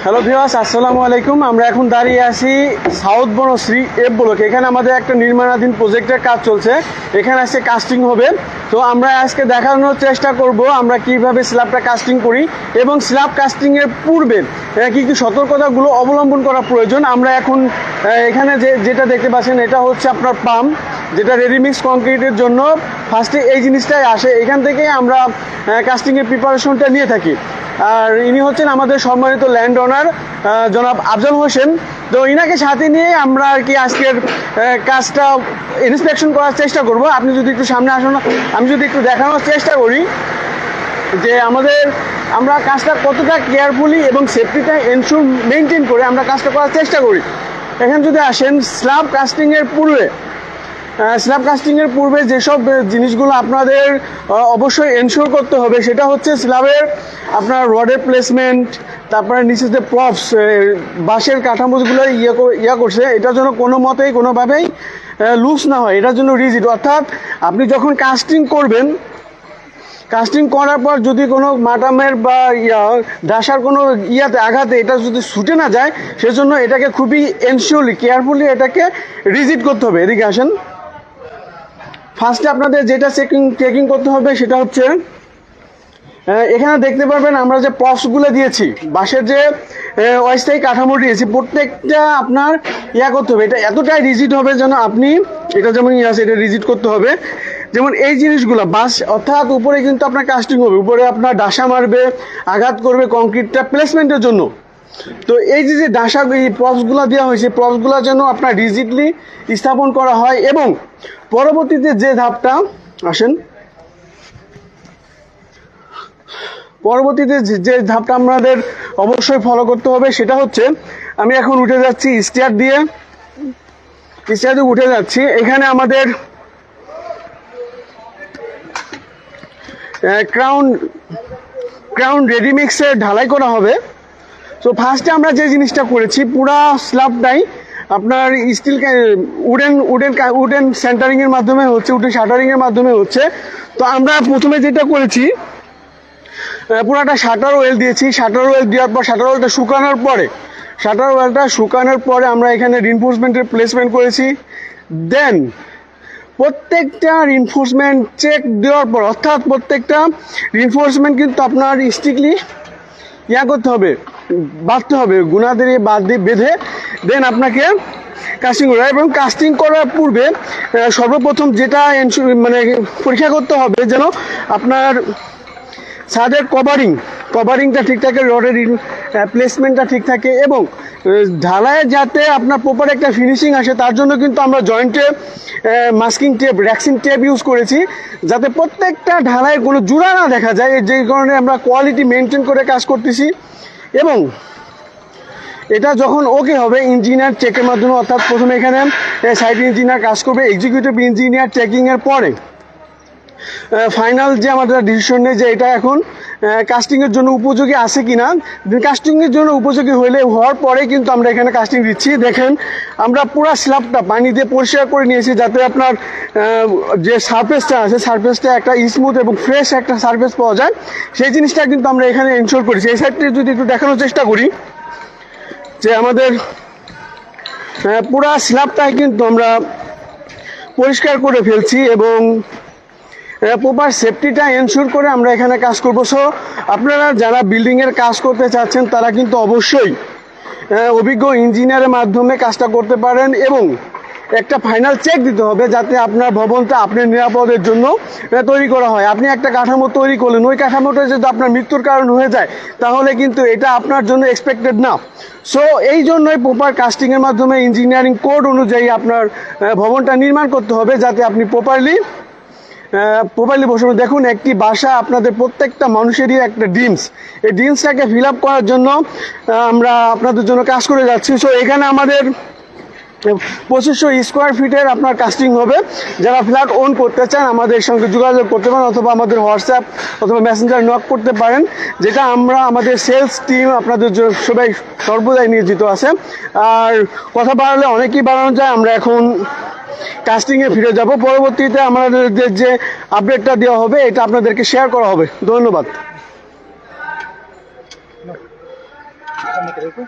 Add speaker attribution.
Speaker 1: Hello viewers, আসসালামু আলাইকুম। আমরা এখন দাঁড়িয়ে আছি সাউথ বনশ্রী এফ ব্লকে। এখানে আমাদের একটা নির্মাণাধীন প্রজেক্টের কাজ চলছে। এখানে আজকে কাস্টিং হবে। তো আমরা আজকে দেখানোর চেষ্টা করব আমরা কিভাবে স্ল্যাবটা কাস্টিং করি এবং স্ল্যাব কাস্টিংয়ের পূর্বে কী কী সতর্কতাগুলো অবলম্বন করা প্রয়োজন। আমরা এখন এখানে যেটা দেখতে পাচ্ছেন এটা হচ্ছে আপনার পাম্প, যেটা রেডিমিক্স কংক্রিটের জন্য ফার্স্টে এই জিনিসটাই আসে। এখান থেকেই আমরা কাস্টিংয়ের প্রিপারেশনটা নিয়ে থাকি। আর ইনি হচ্ছেন আমাদের সম্মানিত ল্যান্ড ওনার জনাব আফজাল হোসেন। তো ইনাকে সাথে নিয়ে আমরা আর কি আজকের কাজটা ইন্সপেকশন করার চেষ্টা করব। আপনি যদি একটু সামনে আসুন, আমি যদি একটু দেখানোর চেষ্টা করি যে আমরা কাজটা কতটা কেয়ারফুলি এবং সেফটিটা এনশিওর মেনটেন করে আমরা কাজটা করার চেষ্টা করি। এখানে যদি আসেন স্ল্যাব কাস্টিংয়ের পূর্বে যেসব জিনিসগুলো আপনাদের অবশ্যই এনশিওর করতে হবে সেটা হচ্ছে স্ল্যাবের আপনার রডের প্লেসমেন্ট, তারপরে নিচে যে প্রপস বাঁশের কাঠামোগুলো ইয়া করছে এটার জন্য কোনো মতেই কোনোভাবেই লুজ না হয়, এটার জন্য রিজিড। অর্থাৎ আপনি যখন কাস্টিং করার পর যদি কোনো মাটামের বা ডাসার কোনো আঘাতে এটা যদি ছুটে না যায়, সেজন্য এটাকে খুবই এনশিওরলি কেয়ারফুলি এটাকে রিজিড করতে হবে। এদিকে আসেন, ফার্স্টে আপনাদের যেটা চেকিং করতে হবে সেটা হচ্ছে এখানে দেখতে পারবেন আমরা যে প্রপসগুলো দিয়েছি, বাঁশের যে অস্থায়ী কাঠামো দিয়েছি, প্রত্যেকটা আপনার করতে হবে। এটা এতটাই রিজিড হবে যেন আপনি এটা যেমন আছে এটা রিজিড করতে হবে। যেমন এই জিনিসগুলো বাঁশ, অর্থাৎ উপরে কিন্তু আপনার কাস্টিং হবে, উপরে আপনার ডাসা মারবে, আঘাত করবে কংক্রিটটা প্লেসমেন্টের জন্য। তো এই যে ডাসা এই প্রপসগুলো দেওয়া হয়েছে, প্রপসগুলো যেন আপনার রিজিডলি স্থাপন করা হয়। এবং পরবর্তীতে যে ধাপটা আমাদের অবশ্যই ফলো করতে হবে সেটা হচ্ছে, আমি এখন উঠে যাচ্ছি স্টেয়ার দিয়ে উঠে যাচ্ছি। এখানে আমাদের ক্রাউন রেডিমিক্সের ঢালাই করা হবে। তো ফার্স্টে আমরা যে জিনিসটা করেছি, পুরা স্ল্যাবটাই আপনার স্টিল উডেন সেন্টারিংয়ের মাধ্যমে হচ্ছে, উডেন শাটারিংয়ের মাধ্যমে হচ্ছে। তো আমরা প্রথমে যেটা করেছি, পুরাটা শাটার ওয়েল দিয়েছি। শাটার ওয়েল দেওয়ার পর শাটার ওয়েলটা শুকানোর পরে আমরা এখানে রিনফোর্সমেন্টের প্লেসমেন্ট করেছি। দেন প্রত্যেকটা রিনফোর্সমেন্ট চেক দেওয়ার পর, অর্থাৎ প্রত্যেকটা রিনফোর্সমেন্ট কিন্তু আপনার স্ট্রিক্টলি করতে হবে, বাঁধতে হবে, গুণা দিয়ে বেঁধে দেন আপনাকে কাস্টিং করা। এবং কাস্টিং করার পূর্বে সর্বপ্রথম যেটা পরীক্ষা করতে হবে যেন আপনার ছাদের কভারিংটা ঠিক থাকে, রডের প্লেসমেন্টটা ঠিক থাকে এবং ঢালাইয়ে যাতে আপনার প্রপার একটা ফিনিশিং আসে, তার জন্য কিন্তু আমরা জয়েন্টে মাস্কিং টেপ, র্যাক্সিং টেপ ইউজ করেছি, যাতে প্রত্যেকটা ঢালাইয়ের কোনো জোড়া না দেখা যায়। যে কারণে আমরা কোয়ালিটি মেনটেন করে কাজ করতেছি। এবং এটা যখন ওকে হবে ইঞ্জিনিয়ার চেকের মাধ্যমে, অর্থাৎ প্রথমে এখানে সাইট ইঞ্জিনিয়ার কাজ করবে, এক্সিকিউটিভ ইঞ্জিনিয়ার চেকিংয়ের পরে ফাইনাল যে আমাদের ডিসিশন নেই যে এটা এখন কাস্টিংয়ের জন্য উপযোগী আছে কিনা। কাস্টিংয়ের জন্য উপযোগী হওয়ার পরে কিন্তু আমরা এখানে কাস্টিং দিচ্ছি। দেখেন আমরা পুরো স্ল্যাবটা পানি দিয়ে পরিষ্কার করে নিয়েছি, যাতে আপনার যে সারফেসটা আছে সারফেসটা একটা স্মুথ এবং ফ্রেশ একটা সারফেস পাওয়া যায়, সেই জিনিসটা কিন্তু আমরা এখানে এনশিওর করেছি। এই সাইডটা যদি একটু দেখানোর চেষ্টা করি যে আমাদের পুরা স্ল্যাবটাই কিন্তু আমরা পরিষ্কার করে ফেলছি এবং প্রপার সেফটিটা এনশিওর করে আমরা এখানে কাজ করব। সো আপনারা যারা বিল্ডিংয়ের কাজ করতে চাচ্ছেন তারা কিন্তু অবশ্যই অভিজ্ঞ ইঞ্জিনিয়ারের মাধ্যমে কাজটা করতে পারেন এবং একটা ফাইনাল চেক দিতে হবে যাতে আপনার ভবনটা আপনার নিরাপদের জন্য তৈরি করা হয়। আপনি একটা কাঠামো তৈরি করলেন, ওই কাঠামোটা যদি আপনার মৃত্যুর কারণ হয়ে যায় তাহলে কিন্তু এটা আপনার জন্য এক্সপেক্টেড না। সো এই জন্যই প্রপার কাস্টিংয়ের মাধ্যমে ইঞ্জিনিয়ারিং কোড অনুযায়ী আপনার ভবনটা নির্মাণ করতে হবে, যাতে আপনি প্রপারলি বসানো। দেখুন, একটি বাসা আপনাদের প্রত্যেকটা মানুষেরই একটা ড্রিমস, এই ড্রিমসটাকে ফিল আপ করার জন্য আমরা আপনাদের জন্য কাজ করে যাচ্ছি। সো এখানে আমাদের 2500 স্কোয়ার ফিটের আপনার কাস্টিং হবে। যারা ফ্ল্যাট ওন করতে চান আমাদের সঙ্গে যোগাযোগ করতে পারেন, অথবা আমাদের হোয়াটসঅ্যাপ অথবা মেসেঞ্জার নক করতে পারেন, যেটা আমাদের সেলস টিম আপনাদের সবাই সর্বদাই নিয়োজিত আছে। আর কথা বাড়ালে অনেকেই বাড়ানো যায়, আমরা এখন কাস্টিংয়ে ফিরে যাব। পরবর্তীতে আমাদের যে আপডেটটা দেওয়া হবে এটা আপনাদেরকে শেয়ার করা হবে। ধন্যবাদ।
Speaker 2: No. Déjame que dejo.